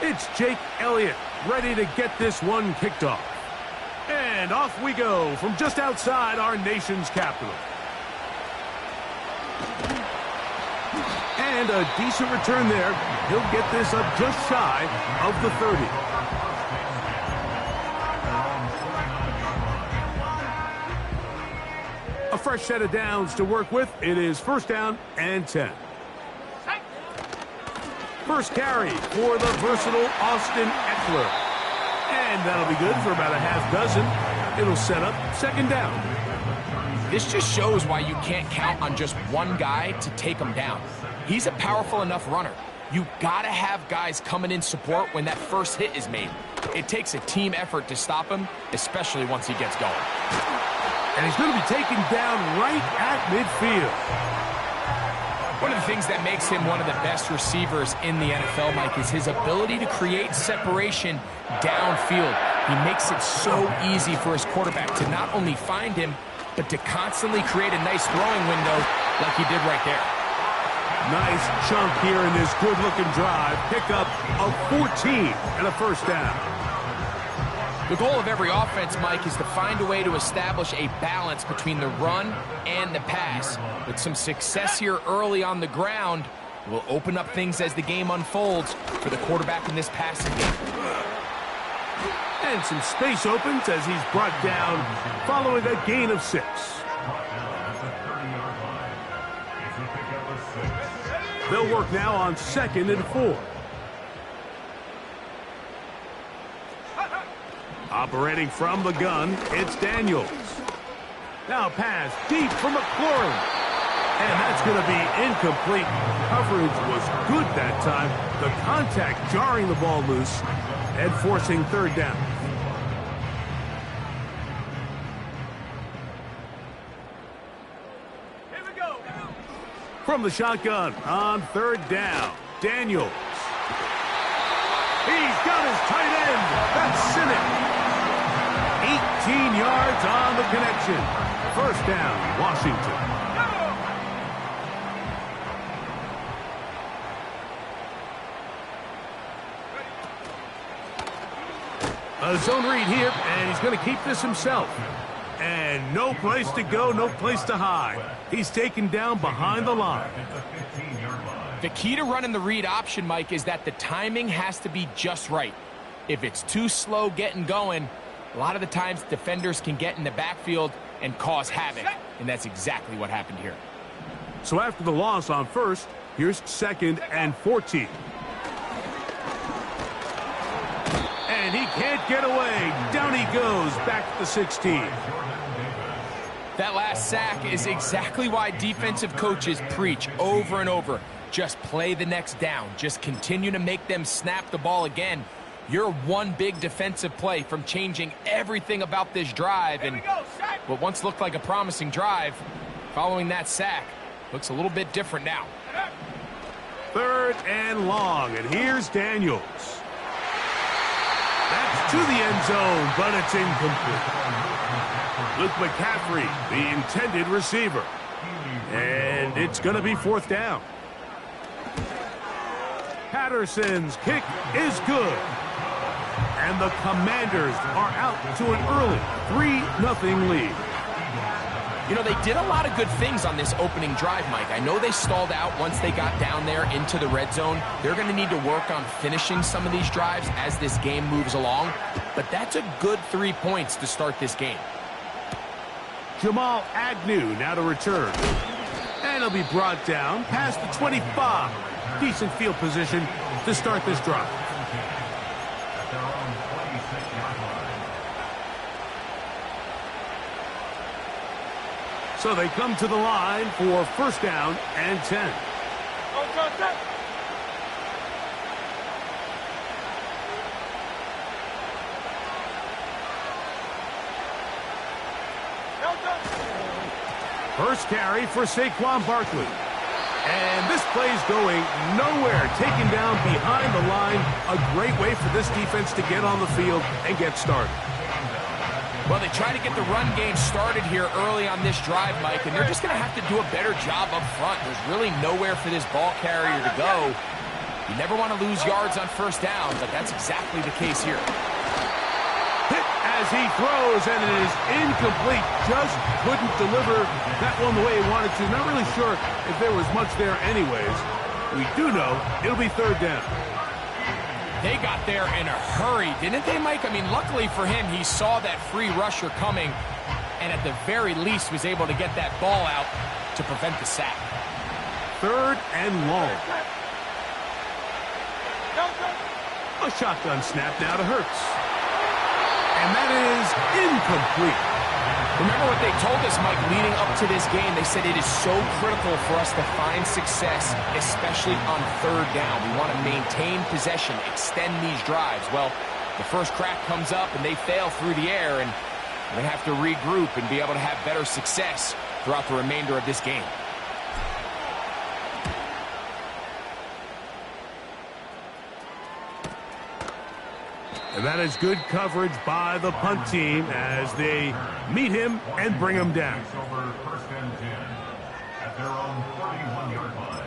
It's Jake Elliott, ready to get this one kicked off. And off we go from just outside our nation's capital. And a decent return there. He'll get this up just shy of the 30. A fresh set of downs to work with. It is first down and 10. First carry for the versatile Austin Eckler. And that'll be good for about a half dozen. It'll set up second down. This just shows why you can't count on just one guy to take him down. He's a powerful enough runner. You gotta have guys coming in support when that first hit is made. It takes a team effort to stop him, especially once he gets going. And he's going to be taken down right at midfield. One of the things that makes him one of the best receivers in the NFL, Mike, is his ability to create separation downfield. He makes it so easy for his quarterback to not only find him, but to constantly create a nice throwing window like he did right there. Nice chunk here in this good-looking drive. Pick up a 14 and a first down. The goal of every offense, Mike, is to find a way to establish a balance between the run and the pass. With some success here early on the ground, will open up things as the game unfolds for the quarterback in this passing game. And some space opens as he's brought down following a gain of 6. They'll work now on 2nd and 4. Operating from the gun, it's Daniels. Now pass deep for McLaurin. And that's going to be incomplete. Coverage was good that time. The contact jarring the ball loose and forcing third down. Here we go. From the shotgun on third down, Daniels. He's got his tight end. That's Sinnott. 18 yards on the connection. First down, Washington. A zone read here, and he's going to keep this himself. And no place to go, no place to hide. He's taken down behind the line. The key to running the read option, Mike, is that the timing has to be just right. If it's too slow getting going, a lot of the times defenders can get in the backfield and cause havoc, and that's exactly what happened here. So after the loss on first, here's 2nd and 14. And he can't get away. Down he goes, back to the 16. That last sack is exactly why defensive coaches preach over and over. Just play the next down. Just continue to make them snap the ball again. You're one big defensive play from changing everything about this drive. And what once looked like a promising drive, following that sack, looks a little bit different now. 3rd and long, and here's Daniels. That's to the end zone, but it's incomplete. Luke McCaffrey, the intended receiver. And it's going to be 4th down. Patterson's kick is good. And the Commanders are out to an early 3-0 lead. You know, they did a lot of good things on this opening drive, Mike. I know they stalled out once they got down there into the red zone. They're going to need to work on finishing some of these drives as this game moves along. But that's a good 3 points to start this game. Jamal Agnew now to return. And he'll be brought down past the 25. Decent field position to start this drive. So they come to the line for first down and 10. First carry for Saquon Barkley. And this play's going nowhere. Taken down behind the line. A great way for this defense to get on the field and get started. Well, they try to get the run game started here early on this drive, Mike, and they're just going to have to do a better job up front. There's really nowhere for this ball carrier to go. You never want to lose yards on first down, but that's exactly the case here. Hit as he throws, and it is incomplete. Just couldn't deliver that one the way he wanted to. Not really sure if there was much there anyways. We do know it'll be third down. They got there in a hurry, didn't they, Mike? I mean, luckily for him, he saw that free rusher coming, and at the very least was able to get that ball out to prevent the sack. Third and long. A shotgun snap now to Hurts. And that is incomplete. Remember what they told us, Mike, leading up to this game? They said it is so critical for us to find success, especially on third down. We want to maintain possession, extend these drives. Well, the first crack comes up and they fail through the air, and we're going to have to regroup and be able to have better success throughout the remainder of this game. And that is good coverage by the punt team as they meet him and bring him down. Over first and 10 at their own 31-yard line.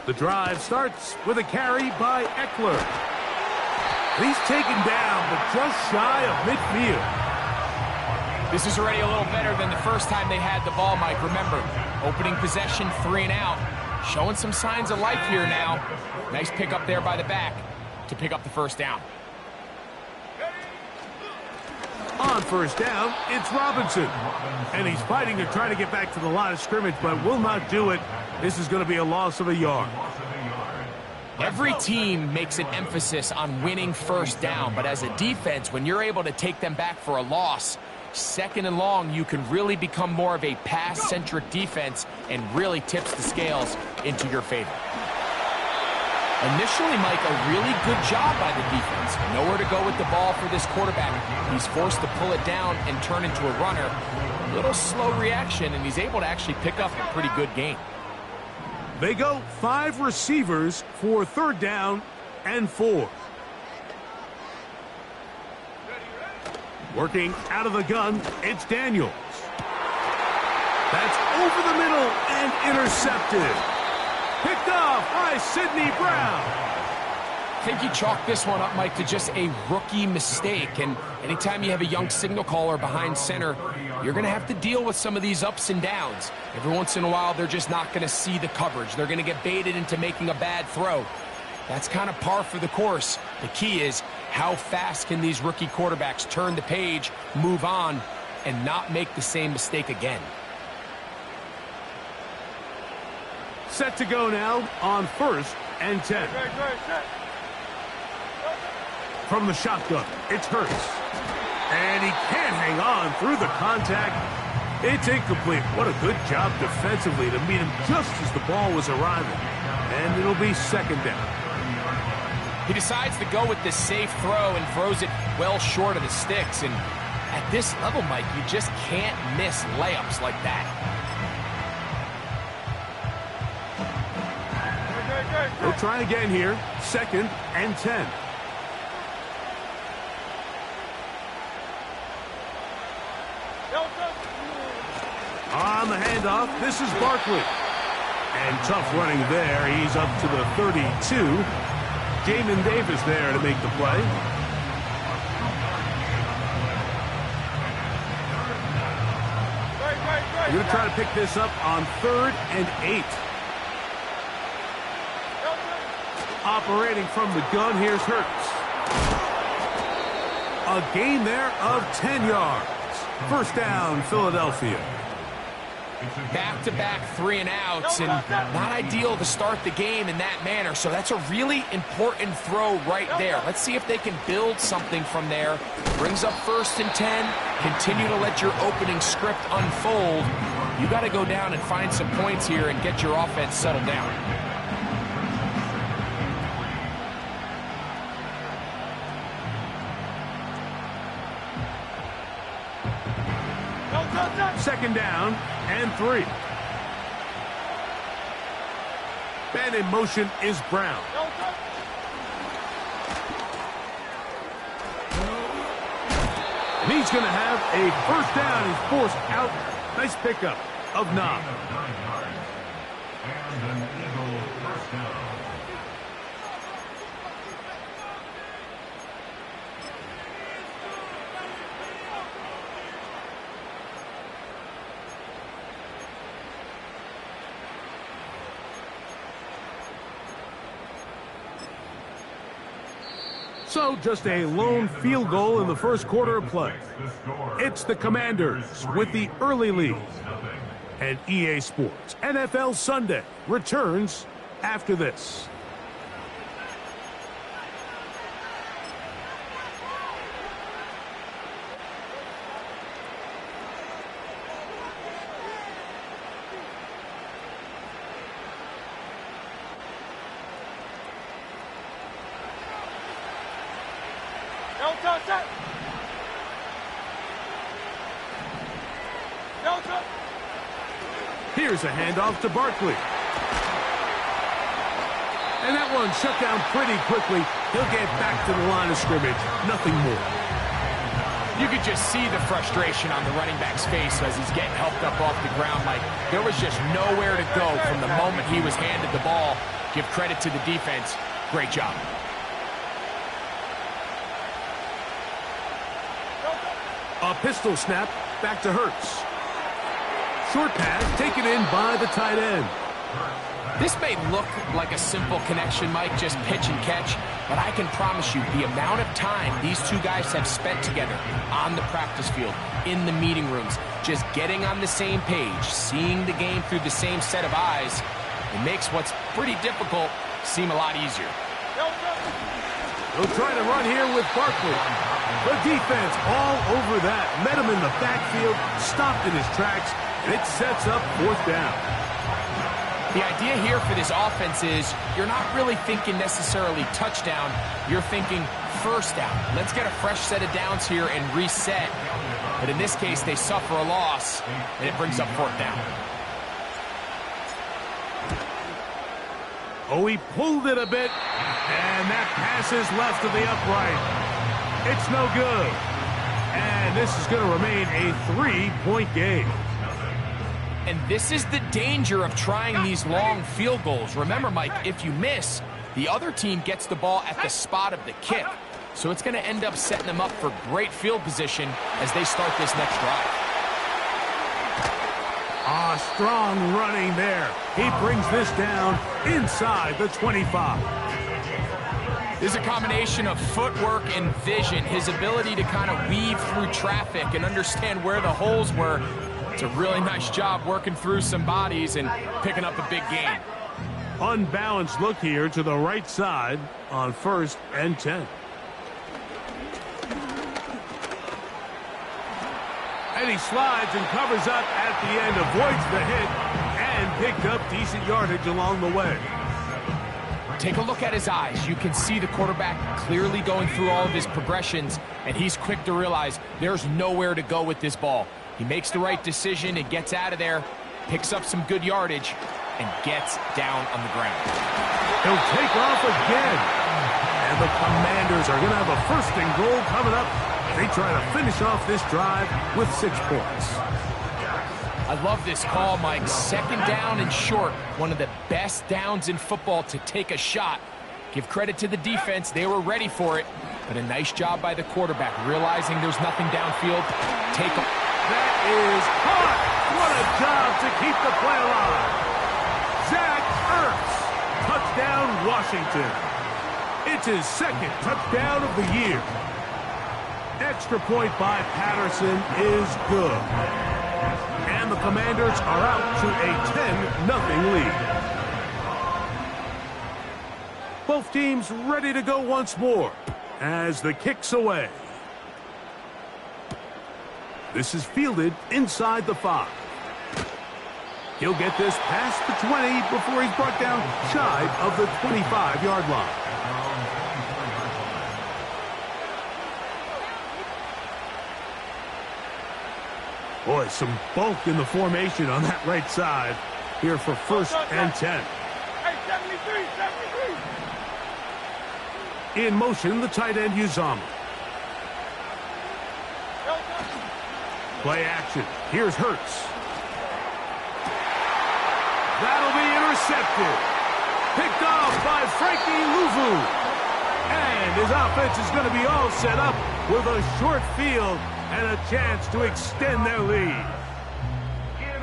The drive starts with a carry by Eckler. He's taken down, but just shy of midfield. This is already a little better than the first time they had the ball, Mike. Remember, opening possession, 3 and out. Showing some signs of life here now. Nice pick up there by the back to pick up the first down. On first down, it's Robinson. And he's fighting to try to get back to the line of scrimmage, but will not do it. This is going to be a loss of a yard. Every team makes an emphasis on winning first down, but as a defense, when you're able to take them back for a loss, second and long, you can really become more of a pass-centric defense and really tips the scales into your favor. Initially, Mike, a really good job by the defense. Nowhere to go with the ball for this quarterback. He's forced to pull it down and turn into a runner. A little slow reaction, and he's able to actually pick up a pretty good gain. They go 5 receivers for third down and 4. Working out of the gun, it's Daniels. That's over the middle and intercepted. Picked off by Sidney Brown. I think you chalk this one up, Mike, to just a rookie mistake. And anytime you have a young signal caller behind center, you're going to have to deal with some of these ups and downs. Every once in a while, they're just not going to see the coverage. They're going to get baited into making a bad throw. That's kind of par for the course. The key is how fast can these rookie quarterbacks turn the page, move on, and not make the same mistake again. Set to go now on first and 10. From the shotgun, it's Hurts. And he can't hang on through the contact. It's incomplete. What a good job defensively to meet him just as the ball was arriving. And it'll be second down. He decides to go with this safe throw and throws it well short of the sticks. And at this level, Mike, you just can't miss layups like that. They'll try again here. Second and 10. On the handoff, this is Barkley. And tough running there. He's up to the 32. Jamin Davis there to make the play. You're going to try to pick this up on third and 8. Operating from the gun, here's Hurts. A gain there of 10 yards. First down, Philadelphia. Back-to-back 3 and outs, and not ideal to start the game in that manner. So that's a really important throw right there. Let's see if they can build something from there. Brings up first and 10. Continue to let your opening script unfold. You got to go down and find some points here and get your offense settled down. 2nd down and 3. Man in motion is Brown. And he's going to have a 1st down. He's forced out. Nice pickup of Knob. And an Eagle 1st down. So just a lone field goal in the 1st quarter of play. It's the Commanders with the early lead. And EA Sports NFL Sunday returns after this. Here's a handoff to Barkley. And that one shut down pretty quickly. He'll get back to the line of scrimmage. Nothing more. You could just see the frustration on the running back's face as he's getting helped up off the ground. Like, there was just nowhere to go from the moment he was handed the ball. Give credit to the defense. Great job. A pistol snap back to Hurts. Short pass taken in by the tight end. This may look like a simple connection, Mike, just pitch and catch, but I can promise you the amount of time these two guys have spent together on the practice field, in the meeting rooms, just getting on the same page, seeing the game through the same set of eyes, it makes what's pretty difficult seem a lot easier. They'll try to run here with Barkley. The defense all over that. Met him in the backfield, stopped in his tracks, and it sets up 4th down. The idea here for this offense is you're not really thinking necessarily touchdown. You're thinking 1st down. Let's get a fresh set of downs here and reset. But in this case, they suffer a loss, and it brings up 4th down. Oh, he pulled it a bit, and that pass is left to the upright. It's no good. And this is going to remain a 3-point game. And this is the danger of trying these long field goals. Remember, Mike, if you miss, the other team gets the ball at the spot of the kick. So it's going to end up setting them up for great field position as they start this next drive. Strong running there. He brings this down inside the 25. This is a combination of footwork and vision. His ability to kind of weave through traffic and understand where the holes were. It's a really nice job working through some bodies and picking up a big gain. Unbalanced look here to the right side on 1st and 10. And he slides and covers up at the end, avoids the hit, and picked up decent yardage along the way. Take a look at his eyes. You can see the quarterback clearly going through all of his progressions, and he's quick to realize there's nowhere to go with this ball. He makes the right decision and gets out of there, picks up some good yardage, and gets down on the ground. He'll take off again. And the Commanders are going to have a 1st and goal coming up. They try to finish off this drive with 6 points. I love this call, Mike. 2nd down and short. One of the best downs in football to take a shot. Give credit to the defense. They were ready for it. But a nice job by the quarterback, realizing there's nothing downfield. Take a... That is caught. What a job to keep the play alive. Zach Ertz. Touchdown, Washington. It's his 2nd touchdown of the year. Extra point by Patterson is good. And the Commanders are out to a 10-0 lead. Both teams ready to go once more as the kick's away. This is fielded inside the 5. He'll get this past the 20 before he's brought down shy of the 25-yard line. Boy, some bulk in the formation on that right side here for 1st and 10. Hey, 73. In motion, the tight end Uzama. Play action. Here's Hurts. That'll be intercepted. Picked off by Frankie Luvu. And his offense is going to be all set up with a short field and a chance to extend their lead.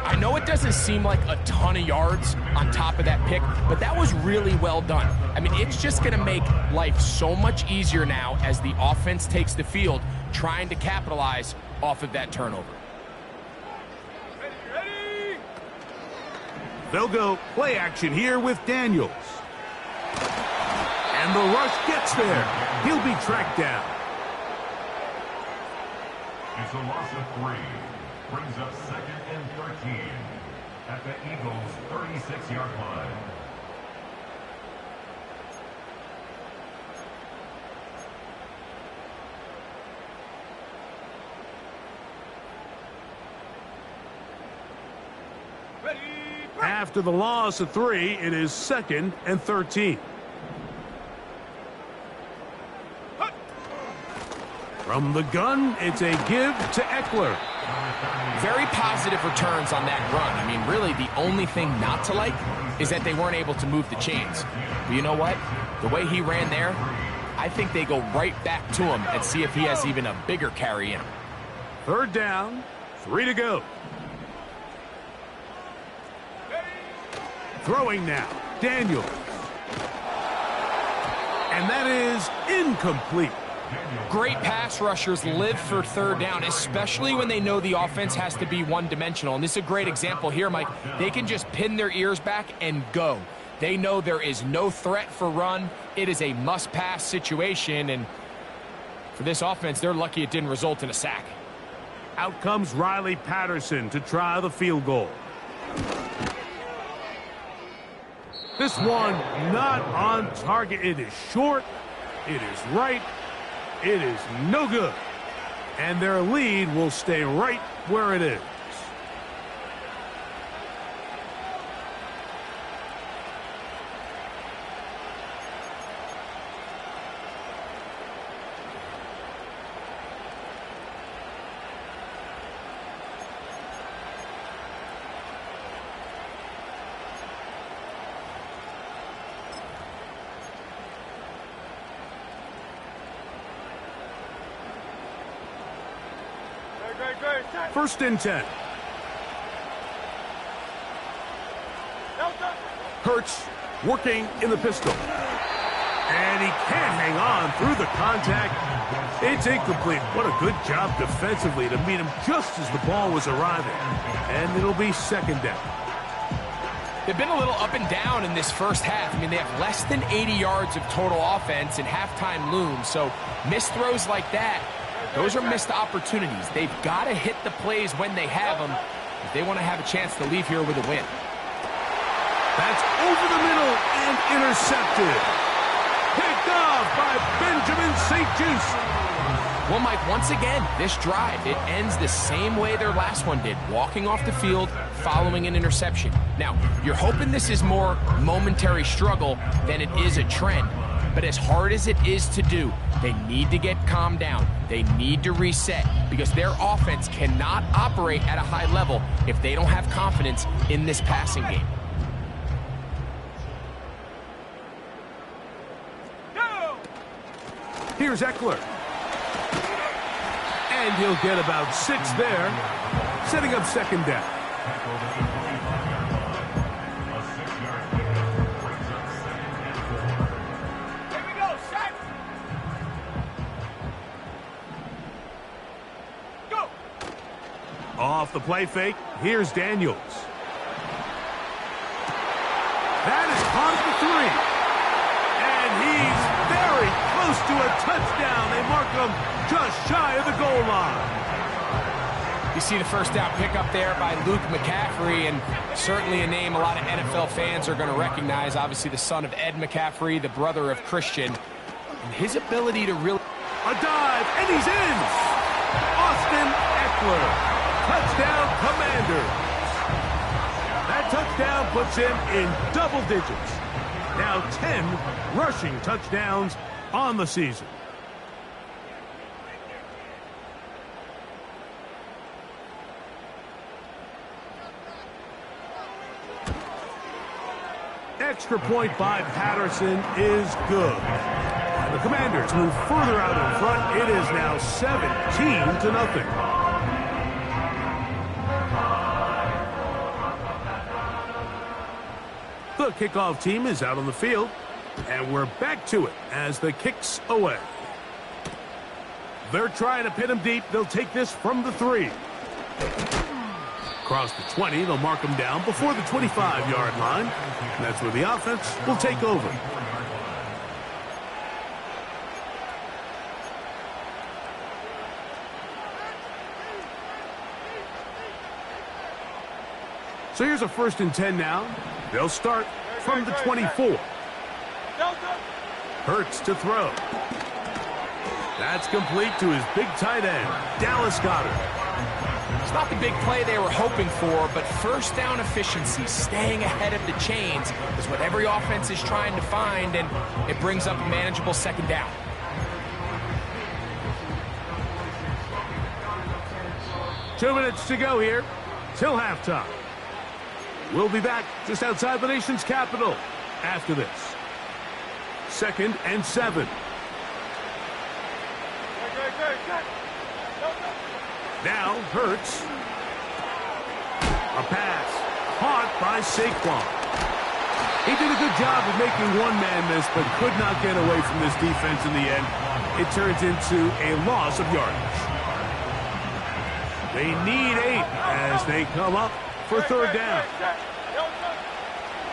I know it doesn't seem like a ton of yards on top of that pick, but that was really well done. I mean, it's just going to make life so much easier now as the offense takes the field, trying to capitalize off of that turnover. Ready. They'll go play action here with Daniels. And the rush gets there. He'll be tracked down. It's a loss of 3. Brings up 2nd and 13 at the Eagles' 36-yard line. Ready. After the loss of 3, it is 2nd and 13. From the gun, it's a give to Eckler. Very positive returns on that run. I mean, really, the only thing not to like is that they weren't able to move the chains. But you know what? The way he ran there, I think they go right back to him and see if he has even a bigger carry in him. 3rd down, 3 to go. Throwing now, Daniels. And that is incomplete. Great pass rushers live for 3rd down, especially when they know the offense has to be one-dimensional. And this is a great example here, Mike. They can just pin their ears back and go. They know there is no threat for run. It is a must-pass situation, and for this offense, they're lucky it didn't result in a sack. Out comes Riley Patterson to try the field goal. This one not on target. It is short. It is right. It is no good. And their lead will stay right where it is. Great. 1st and 10. Hurts working in the pistol. And he can't hang on through the contact. It's incomplete. What a good job defensively to meet him just as the ball was arriving. And it'll be 2nd down. They've been a little up and down in this first half. I mean, they have less than 80 yards of total offense and halftime looms. So missed throws like that, those are missed opportunities. They've got to hit the plays when they have them if they want to have a chance to leave here with a win. That's over the middle and intercepted. Picked off by Benjamin St. Just. Well, Mike, once again, this drive, it ends the same way their last one did, walking off the field following an interception. Now, you're hoping this is more momentary struggle than it is a trend. But as hard as it is to do, they need to get calmed down. They need to reset because their offense cannot operate at a high level if they don't have confidence in this passing game. Here's Eckler. And he'll get about 6 there, setting up 2nd down. Off the play fake, here's Daniels. That is caught at the 3. And he's very close to a touchdown. They mark him just shy of the goal line. You see the first down pickup there by Luke McCaffrey, and certainly a name a lot of NFL fans are going to recognize. Obviously the son of Ed McCaffrey, the brother of Christian. And his ability to really... A dive, and he's in! Austin Eckler. Touchdown, Commanders. That touchdown puts him in double digits. Now 10 rushing touchdowns on the season. Extra point by Patterson is good. The Commanders move further out in front. It is now 17-0. The kickoff team is out on the field, and we're back to it as the kick's away. They're trying to pin him deep. They'll take this from the 3. Across the 20, they'll mark him down before the 25-yard line. And that's where the offense will take over. So here's a 1st and 10 now. They'll start from the 24. Hurts to throw. That's complete to his big tight end, Dallas Goedert. It's not the big play they were hoping for, but first down efficiency, staying ahead of the chains, is what every offense is trying to find, and it brings up a manageable 2nd down. Two minutes to go here till halftime. We'll be back just outside the nation's capital after this. 2nd and 7. Now Hurts. A pass caught by Saquon. He did a good job of making one man miss, but could not get away from this defense in the end. It turns into a loss of yardage. They need 8 as they come up for 3rd down.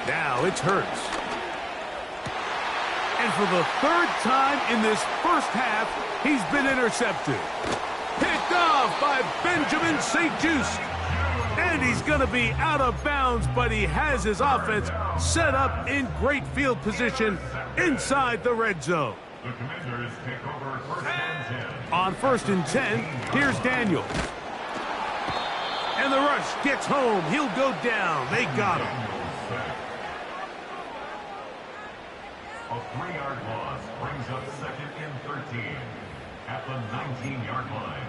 Now it's Hurts. And for the 3rd time in this first half, he's been intercepted. Picked off by Benjamin St-Juste. And he's going to be out of bounds, but he has his offense set up in great field position inside the red zone. The Commanders take over 1st and 10. On 1st and 10, here's Daniels. And the rush gets home. He'll go down. They got him. A 3-yard loss brings up 2nd and 13 at the 19-yard line.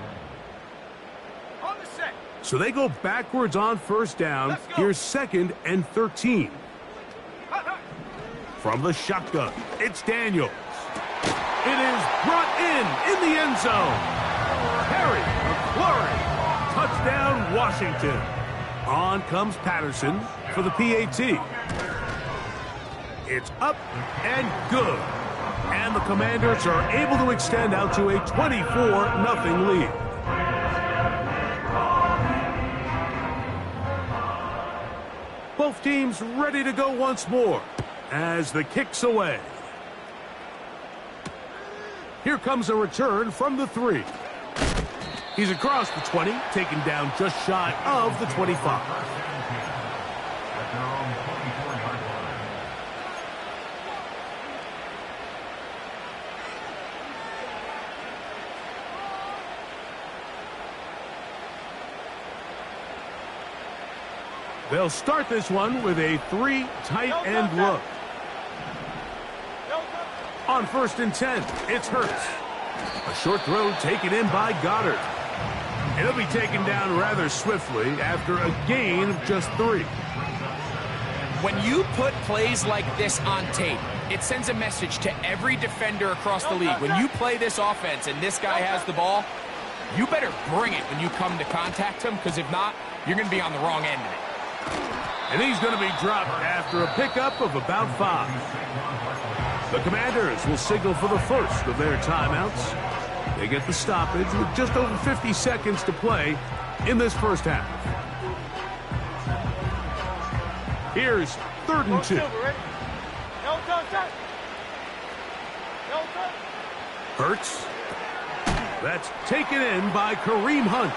On the set. So they go backwards on 1st down. Here's 2nd and 13. From the shotgun, it's Daniels. It is brought in the end zone. Harry McLaurin. Touchdown, Washington. On comes Patterson for the PAT. It's up and good. And the Commanders are able to extend out to a 24-0 lead. Both teams ready to go once more as the kick's away. Here comes a return from the 3. He's across the 20, taken down just shy of the 25. They'll start this one with a 3 tight end look. On 1st and 10, it's Hurts. A short throw taken in by Goedert. And he'll be taken down rather swiftly after a gain of just 3. When you put plays like this on tape, it sends a message to every defender across the league. When you play this offense and this guy has the ball, you better bring it when you come to contact him, because if not, you're going to be on the wrong end of it. And he's going to be dropped after a pickup of about 5. The Commanders will signal for the first of their timeouts. They get the stoppage with just over 50 seconds to play in this first half. Here's 3rd and 2. Hurts. That's taken in by Kareem Hunt.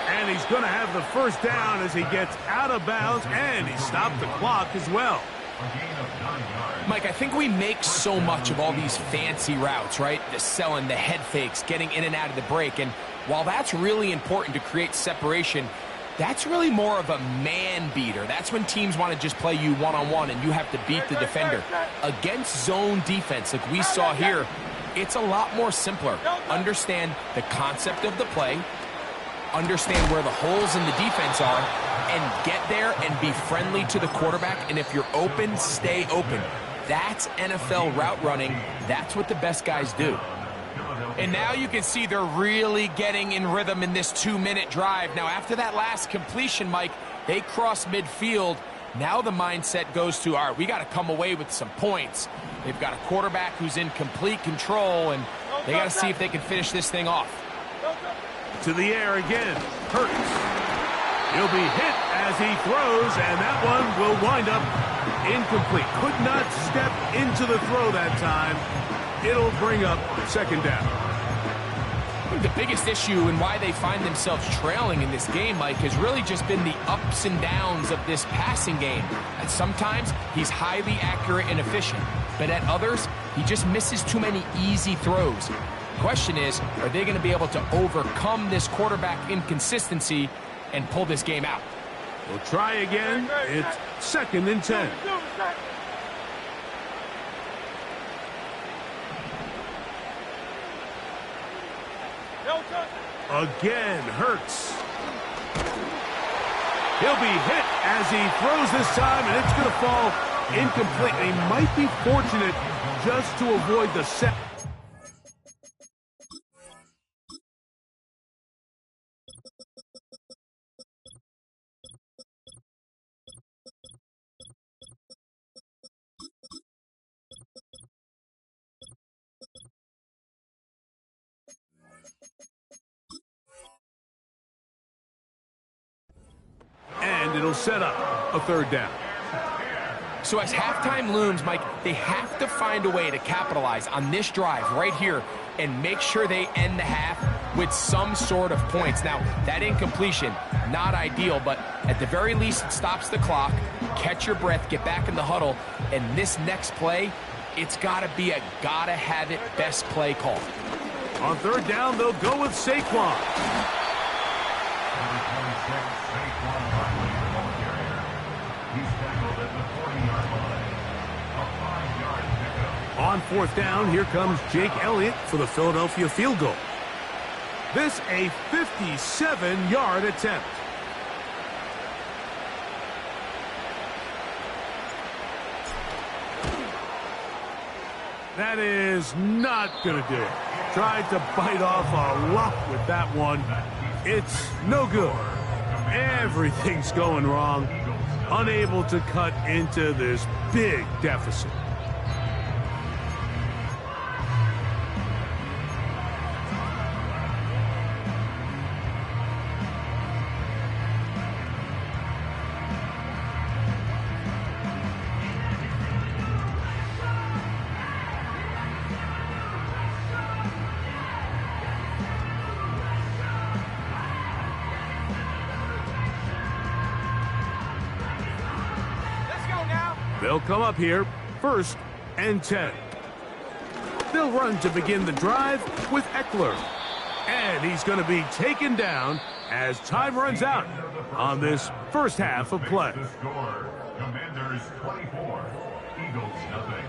And he's going to have the 1st down as he gets out of bounds, and he stopped the clock as well. A gain of 9 yards. Mike, I think we make so much of all these fancy routes, right? The selling, the head fakes, getting in and out of the break. And while that's really important to create separation, that's really more of a man beater. That's when teams want to just play you one-on-one and you have to beat the defender. Against zone defense like we saw here, it's a lot more simpler. Understand the concept of the play, understand where the holes in the defense are, and get there and be friendly to the quarterback. And if you're open, stay open. That's NFL route running. That's what the best guys do. And now you can see they're really getting in rhythm in this 2-minute drive. Now, after that last completion, Mike, they cross midfield. Now the mindset goes to, all right, we got to come away with some points. They've got a quarterback who's in complete control, and they got to see if they can finish this thing off. To the air again. Hurts. He'll be hit as he throws, and that one will wind up incomplete. Could not step into the throw that time. It'll bring up second down. I think the biggest issue and why they find themselves trailing in this game, Mike, has really just been the ups and downs of this passing game. And sometimes he's highly accurate and efficient, but at others, he just misses too many easy throws. The question is, are they going to be able to overcome this quarterback inconsistency and pull this game out? We'll try again. It's 2nd and 10. Again, Hurts. He'll be hit as he throws this time, and it's going to fall incomplete. They might be fortunate just to avoid the set. And it'll set up a 3rd down. So as halftime looms, Mike, they have to find a way to capitalize on this drive right here and make sure they end the half with some sort of points. Now, that incompletion, not ideal, but at the very least, it stops the clock. Catch your breath, get back in the huddle, and this next play, it's got to be a gotta-have-it best play call. On 3rd down, they'll go with Saquon. Number 26, Saquon Barkley, the ball carrier. He's tackled at the 40-yard line. A 5-yard pickup. On 4th down, here comes Jake Elliott for the Philadelphia field goal. This a 57-yard attempt. That is not going to do it. Tried to bite off a lot with that one. It's no good. Everything's going wrong. Unable to cut into this big deficit. They'll come up here, 1st and 10. They'll run to begin the drive with Eckler. And he's going to be taken down as time runs out on this first half of play. The score, Commanders 24, Eagles nothing.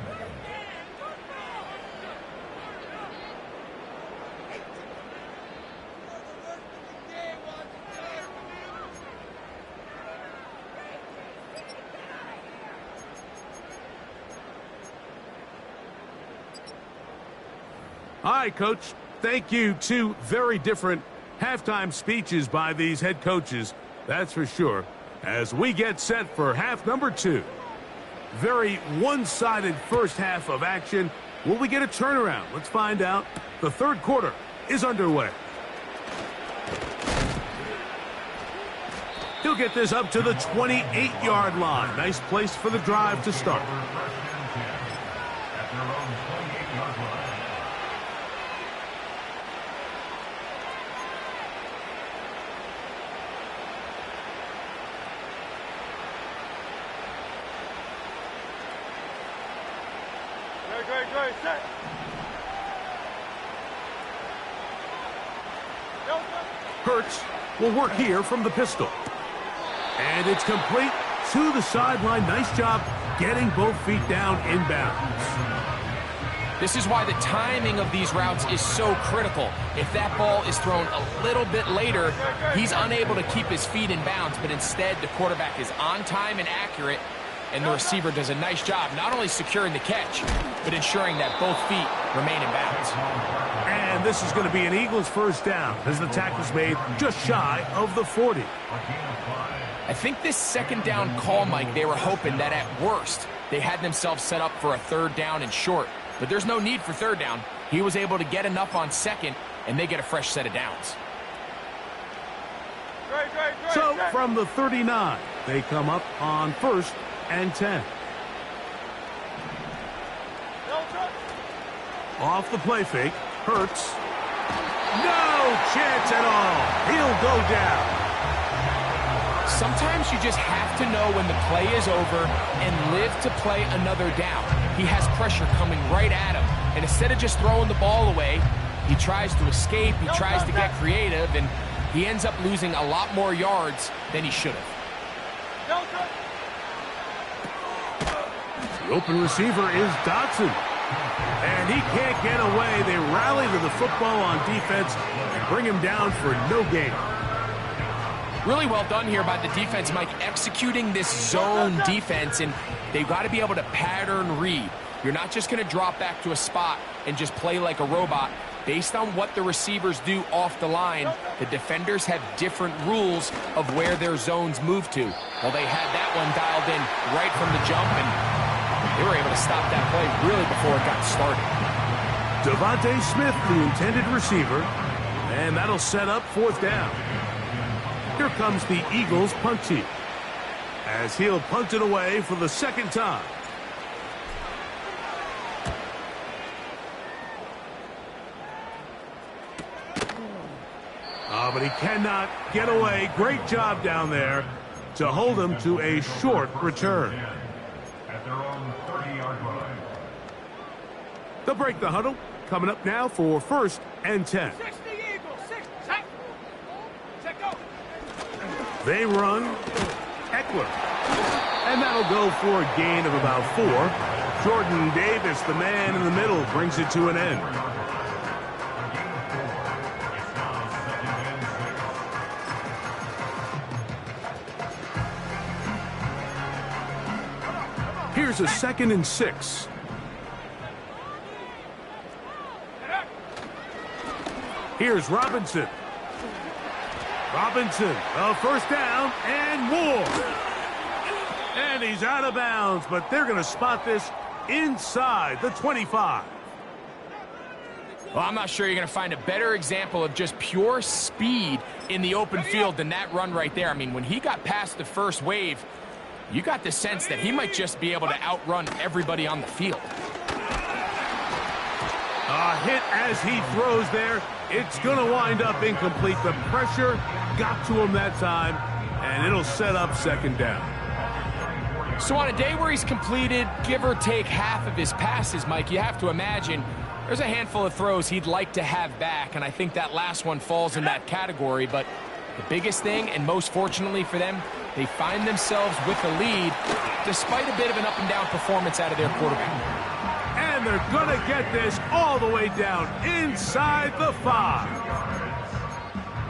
All right, Coach. Thank you. 2 very different halftime speeches by these head coaches, that's for sure, as we get set for half number 2. Very one-sided first half of action. Will we get a turnaround? Let's find out. The 3rd quarter is underway. He'll get this up to the 28-yard line. Nice place for the drive to start. At their own 28-yard line. Set. Hurts will work here from the pistol. And it's complete to the sideline. Nice job getting both feet down inbounds. This is why the timing of these routes is so critical. If that ball is thrown a little bit later, he's unable to keep his feet in bounds, but instead the quarterback is on time and accurate, and the receiver does a nice job not only securing the catch, but ensuring that both feet remain in bounds. And this is going to be an Eagles first down as the tackle's made just shy of the 40. I think this second down call, Mike, they were hoping that at worst they had themselves set up for a third down and short. But there's no need for third down. He was able to get enough on second, and they get a fresh set of downs. So from the 39, they come up on 1st and 10. Off the play fake, Hurts. No chance at all. He'll go down. Sometimes you just have to know when the play is over and live to play another down. He has pressure coming right at him, and instead of just throwing the ball away, he tries to escape, he tries to get creative, and he ends up losing a lot more yards than he should have. The open receiver is Dotson. And he can't get away. They rally to the football on defense and bring him down for no gain. Really well done here by the defense, Mike, executing this zone defense, and they've got to be able to pattern read. You're not just going to drop back to a spot and just play like a robot. Based on what the receivers do off the line, the defenders have different rules of where their zones move to. Well, they had that one dialed in right from the jump, and they were able to stop that play really before it got started. Devontae Smith, the intended receiver, and that'll set up 4th down. Here comes the Eagles punt team, as he'll punt it away for the second time. But he cannot get away. Great job down there to hold him to a short return. At their own 30-yard line. They'll break the huddle. Coming up now for 1st and 10. 60 Eagles. 6. Set. Go. They run Eckler. And that'll go for a gain of about 4. Jordan Davis, the man in the middle, brings it to an end. Here's a 2nd and 6. Here's Robinson. Robinson, a first down and more. And he's out of bounds, but they're going to spot this inside the 25. Well, I'm not sure you're going to find a better example of just pure speed in the open field than that run right there. I mean, when he got past the first wave, you got the sense that he might just be able to outrun everybody on the field. A hit as he throws there. It's going to wind up incomplete. The pressure got to him that time, and it'll set up 2nd down. So on a day where he's completed, give or take half of his passes, Mike, you have to imagine there's a handful of throws he'd like to have back, and I think that last one falls in that category. But the biggest thing, and most fortunately for them, they find themselves with the lead despite a bit of an up-and-down performance out of their quarterback. And they're going to get this all the way down inside the 5.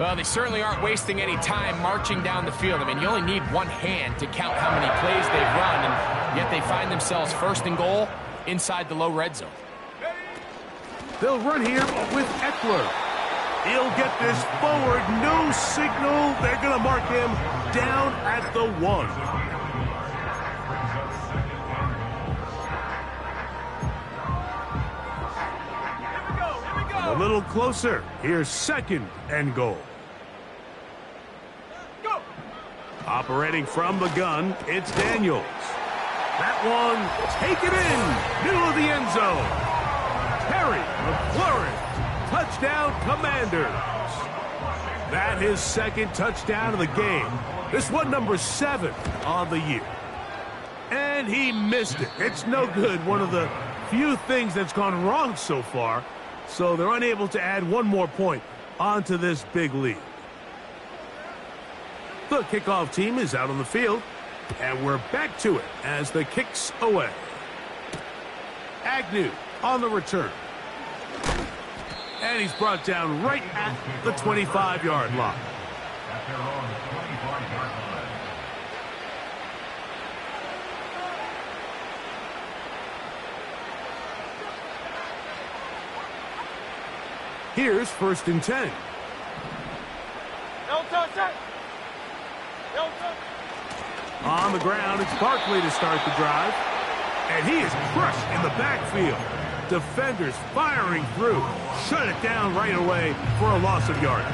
Well, they certainly aren't wasting any time marching down the field. I mean, you only need one hand to count how many plays they've run, and yet they find themselves 1st and goal inside the low red zone. They'll run here with Eckler. He'll get this forward. No signal. They're going to mark him down at the 1. A little closer. Here's 2nd and goal. Go. Operating from the gun, it's Daniels. That one, take it in. Middle of the end zone. Terry McLaurin. Touchdown, Commanders. That his 2nd touchdown of the game. This one number 7 on the year. And he missed it. It's no good. One of the few things that's gone wrong so far, so they're unable to add one more point onto this big lead. The kickoff team is out on the field, and we're back to it as the kick's away. Agnew on the return. And he's brought down right at the 25-yard line. At their own 25-yard line. Here's 1st and 10. On the ground, it's Barkley to start the drive. And he is crushed in the backfield. Defenders firing through. Shut it down right away for a loss of yardage.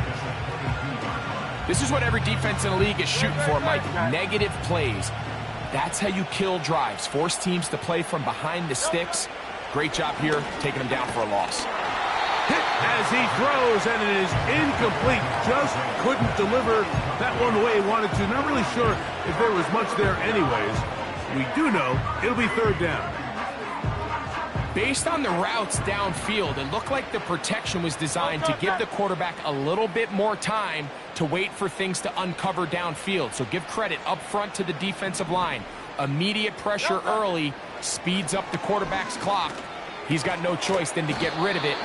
This is what every defense in the league is shooting for, Mike. Negative plays. That's how you kill drives. Force teams to play from behind the sticks. Great job here, taking them down for a loss. Hit as he throws, and it is incomplete. Just couldn't deliver that one the way he wanted to. Not really sure if there was much there anyways. We do know it'll be 3rd down. Based on the routes downfield, it looked like the protection was designed to give the quarterback a little bit more time to wait for things to uncover downfield. So give credit up front to the defensive line. Immediate pressure early speeds up the quarterback's clock. He's got no choice than to get rid of it,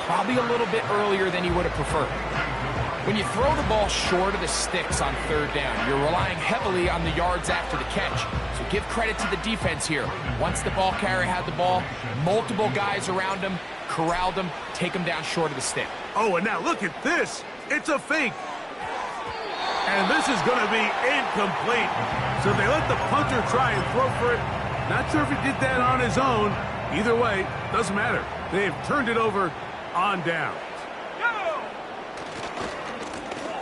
probably a little bit earlier than he would have preferred. When you throw the ball short of the sticks on 3rd down, you're relying heavily on the yards after the catch. So give credit to the defense here. Once the ball carrier had the ball, multiple guys around him, corralled him, take him down short of the stick. Oh, and now look at this. It's a fake. And this is going to be incomplete. So they let the punter try and throw for it. Not sure if he did that on his own. Either way, doesn't matter. They've turned it over on down.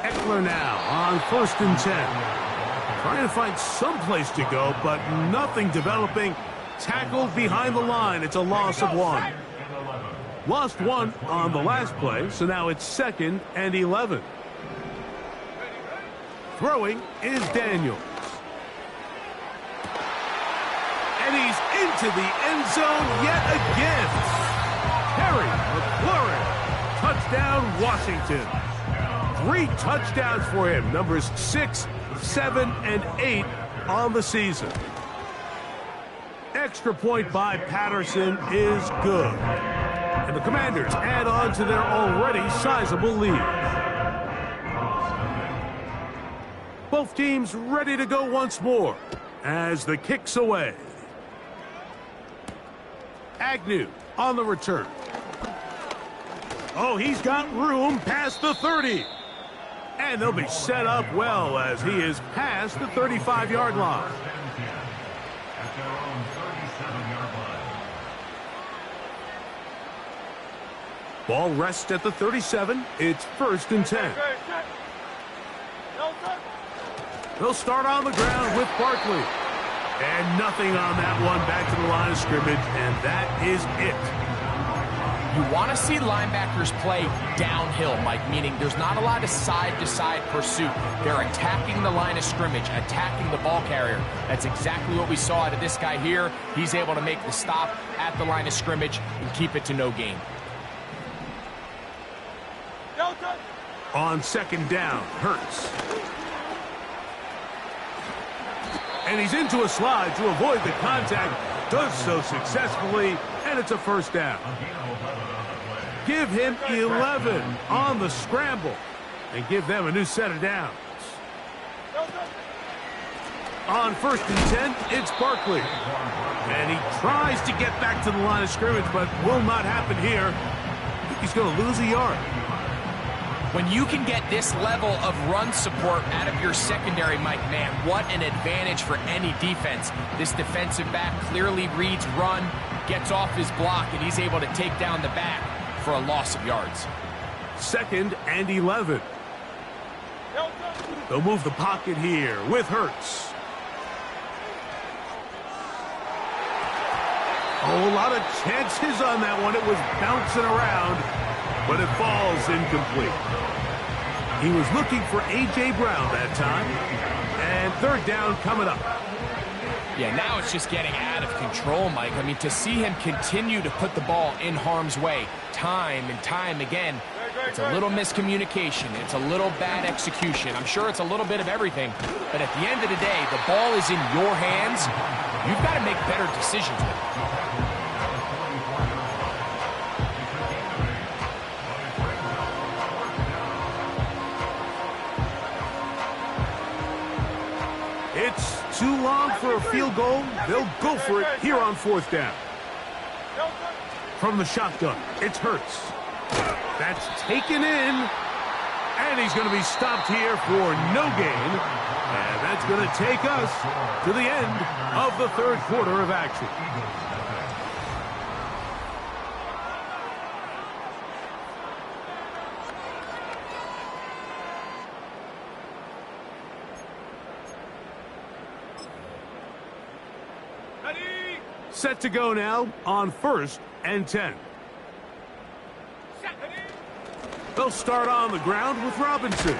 Eckler now on 1st and 10. Trying to find some place to go, but nothing developing. Tackled behind the line. It's a loss of 1. Lost 1 on the last play, so now it's 2nd and 11. Throwing is Daniels. And he's into the end zone yet again. Terry McLaurin. Touchdown, Washington. 3 touchdowns for him. Numbers 6, 7, and 8 on the season. Extra point by Patterson is good. And the Commanders add on to their already sizable lead. Both teams ready to go once more as the kick's away. Agnew on the return. Oh, he's got room past the 30. And they'll be set up well as he is past the 35-yard line. At their own 37-yard line. Ball rests at the 37. It's 1st and 10. They'll start on the ground with Barkley. And nothing on that one. Back to the line of scrimmage, and that is it. You want to see linebackers play downhill, Mike, meaning there's not a lot of side-to-side pursuit. They're attacking the line of scrimmage, attacking the ball carrier. That's exactly what we saw out of this guy here. He's able to make the stop at the line of scrimmage and keep it to no gain. On 2nd down, Hurts. And he's into a slide to avoid the contact. Does so successfully, and it's a 1st down. Give him 11 on the scramble and give them a new set of downs. On 1st and 10, it's Barkley. And he tries to get back to the line of scrimmage, but will not happen here. I think he's going to lose a yard. When you can get this level of run support out of your secondary, Mike, man, what an advantage for any defense. This defensive back clearly reads run, gets off his block, and he's able to take down the back for a loss of yards. 2nd and 11. They'll move the pocket here with Hurts. Oh, a lot of chances on that one. It was bouncing around, but it falls incomplete. He was looking for A.J. Brown that time. And 3rd down coming up. Yeah, now it's just getting out of control, Mike. I mean, to see him continue to put the ball in harm's way time and time again, it's a little miscommunication. It's a little bad execution. I'm sure it's a little bit of everything. But at the end of the day, the ball is in your hands. You've got to make better decisions with it. It's too long for a field goal. They'll go for it here on 4th down. From the shotgun, it's Hurts. That's taken in. And he's going to be stopped here for no gain. And that's going to take us to the end of the 3rd quarter of action. Set to go now on 1st and 10. They'll start on the ground with Robinson.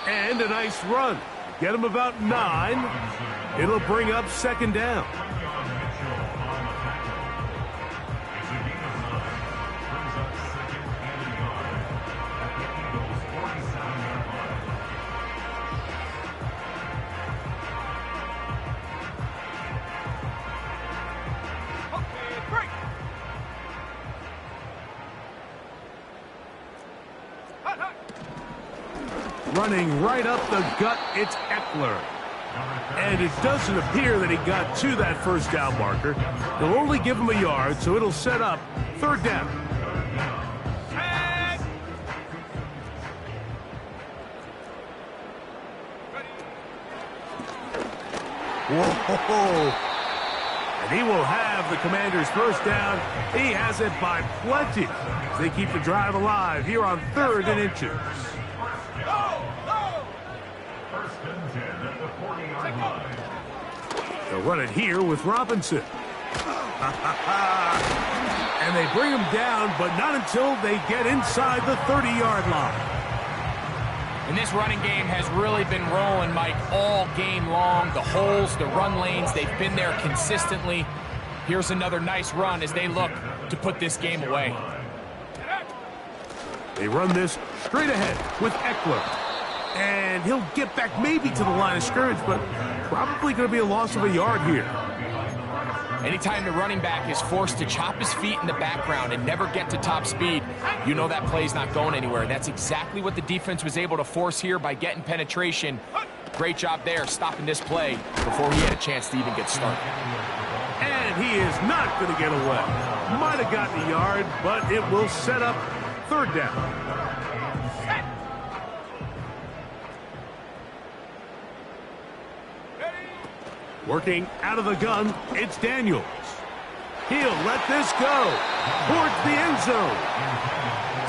And a nice run. Get him about 9. It'll bring up 2nd down. Running right up the gut, it's Eckler. And it doesn't appear that he got to that 1st down marker. They'll only give him a yard, so it'll set up 3rd down. Whoa! And he will have the Commanders' 1st down. He has it by plenty. They keep the drive alive here on 3rd and inches. They'll run it here with Robinson. And they bring him down, but not until they get inside the 30-yard line. And this running game has really been rolling, Mike, all game long. The holes, the run lanes, they've been there consistently. Here's another nice run as they look to put this game away. They run this straight ahead with Eckler. And he'll get back maybe to the line of scrimmage, but probably going to be a loss of a yard here. Anytime the running back is forced to chop his feet in the background and never get to top speed, you know that play's not going anywhere. That's exactly what the defense was able to force here by getting penetration. Great job there, stopping this play before he had a chance to even get started. And he is not going to get away. Might have gotten a yard, but it will set up 3rd down. Working out of the gun, it's Daniels. He'll let this go towards the end zone.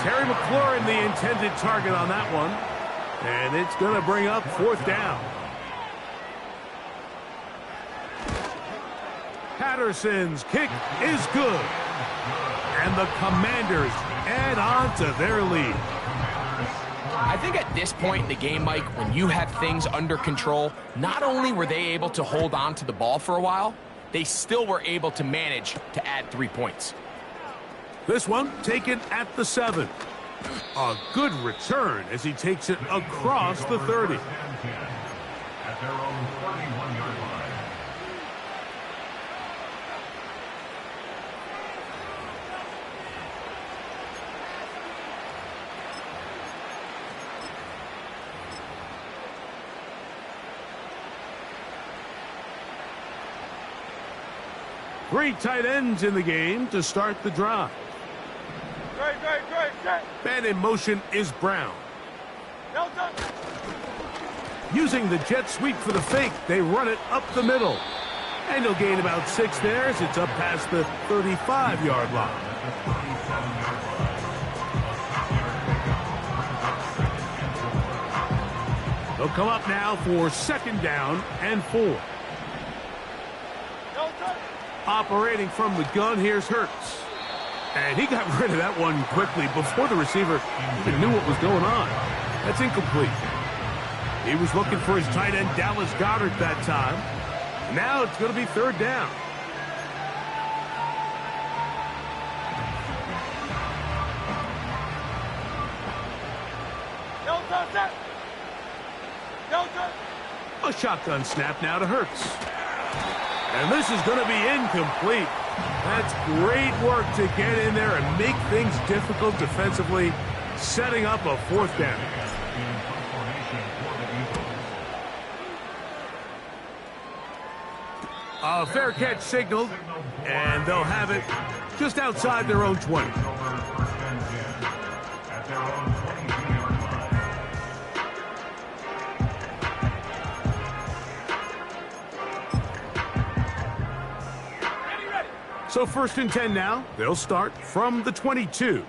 Terry McLaurin, the intended target on that one. And it's going to bring up 4th down. Patterson's kick is good. And the Commanders add on to their lead. I think at this point in the game, Mike, when you have things under control, not only were they able to hold on to the ball for a while, they still were able to manage to add 3 points. This one taken at the 7. A good return as he takes it across the 30. At their own 31-yard line. Three tight ends in the game to start the drive. Man in motion is Brown. Using the jet sweep for the fake, they run it up the middle. And he'll gain about 6 there as it's up past the 35-yard line. They'll come up now for 2nd down and 4. Operating from the gun, here's Hurts. And he got rid of that one quickly before the receiver even knew what was going on. That's incomplete. He was looking for his tight end, Dallas Goedert, that time. Now it's going to be third down. A shotgun snap now to Hurts. And this is going to be incomplete. That's great work to get in there and make things difficult defensively, setting up a fourth down. A fair catch signaled, and they'll have it just outside their own 20. So first and 10 now. They'll start from the 22.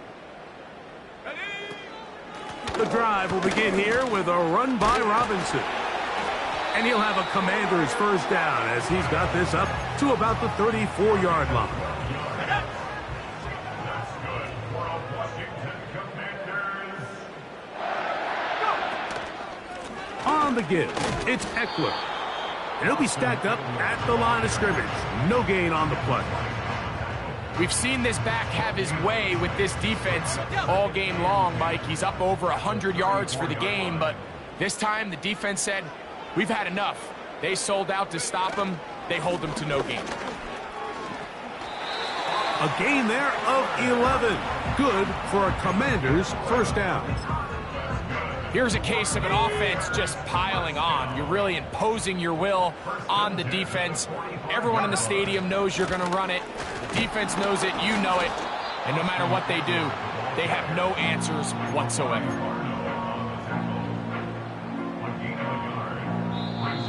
The drive will begin here with a run by Robinson. And he'll have a Commander's first down as he's got this up to about the 34-yard line. That's good for a Washington Commanders. On the give, it's Eckler. And he'll be stacked up at the line of scrimmage. No gain on the play. We've seen this back have his way with this defense all game long, Mike. He's up over 100 yards for the game, but this time the defense said, we've had enough. They sold out to stop him. They hold him to no gain. A gain there of 11. Good for a Commander's first down. Here's a case of an offense just piling on. You're really imposing your will on the defense. Everyone in the stadium knows you're going to run it. The defense knows it, you know it. And no matter what they do, they have no answers whatsoever.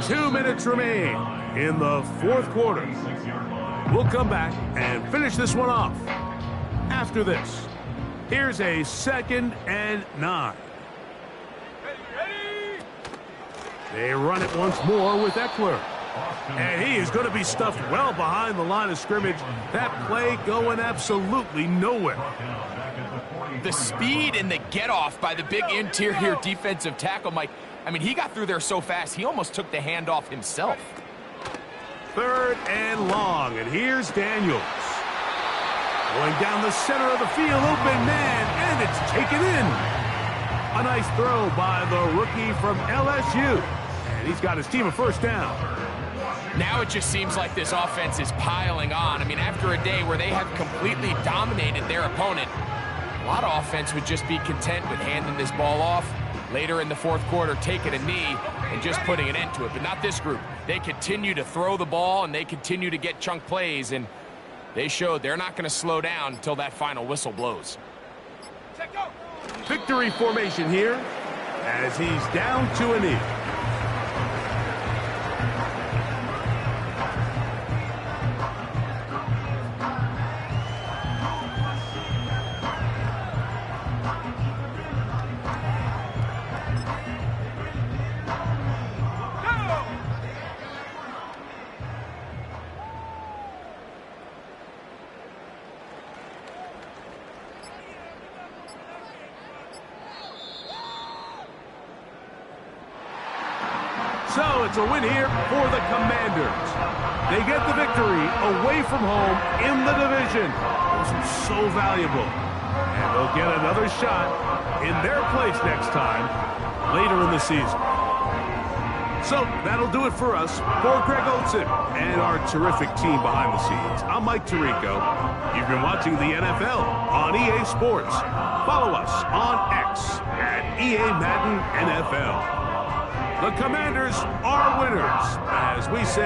2 minutes remain in the fourth quarter. We'll come back and finish this one off. After this, here's a 2nd and 9. They run it once more with Eckler. And he is going to be stuffed well behind the line of scrimmage. That play going absolutely nowhere. The speed and the get-off by the big interior defensive tackle, Mike. I mean, he got through there so fast, he almost took the handoff himself. 3rd and long, and here's Daniels. Going down the center of the field, open man, and it's taken in. A nice throw by the rookie from LSU. And he's got his team a first down. Now it just seems like this offense is piling on. I mean, after a day where they have completely dominated their opponent, a lot of offense would just be content with handing this ball off. Later in the fourth quarter, taking a knee and just putting an end to it. But not this group. They continue to throw the ball, and they continue to get chunk plays, and they showed they're not going to slow down until that final whistle blows. Victory formation here as he's down to a knee. So it's a win here for the Commanders. They get the victory away from home in the division. This is so valuable. And they'll get another shot in their place next time later in the season. So that'll do it for us. For Greg Olson and our terrific team behind the scenes, I'm Mike Tirico. You've been watching the NFL on EA Sports. Follow us on X at EA Madden NFL. The Commanders are winners, as we say.